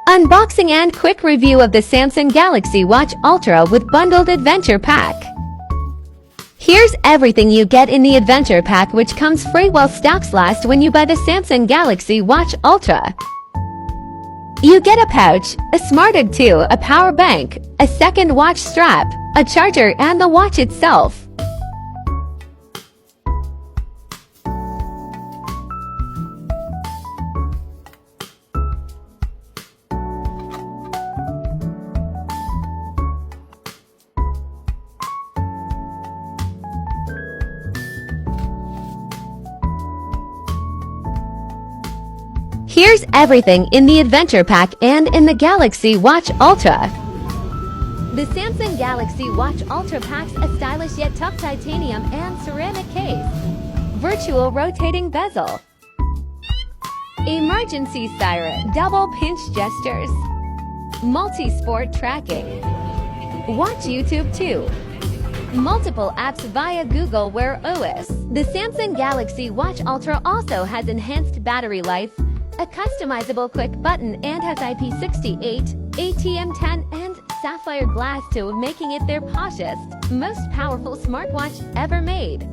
Unboxing and quick review of the Samsung Galaxy Watch Ultra with bundled adventure pack. Here's everything you get in the adventure pack, which comes free while stocks last when you buy the Samsung Galaxy Watch Ultra. You get a pouch, a SmartUG 2, a power bank, a second watch strap, a charger, and the watch itself. Here's everything in the adventure pack and in the Galaxy Watch Ultra. The Samsung Galaxy Watch Ultra packs a stylish yet tough titanium and ceramic case, virtual rotating bezel, emergency siren, double pinch gestures, multi-sport tracking, watch YouTube too, multiple apps via Google Wear OS. The Samsung Galaxy Watch Ultra also has enhanced battery life, a customizable quick button, and has IP68, ATM10, and sapphire glass too, making it their poshest, most powerful smartwatch ever made.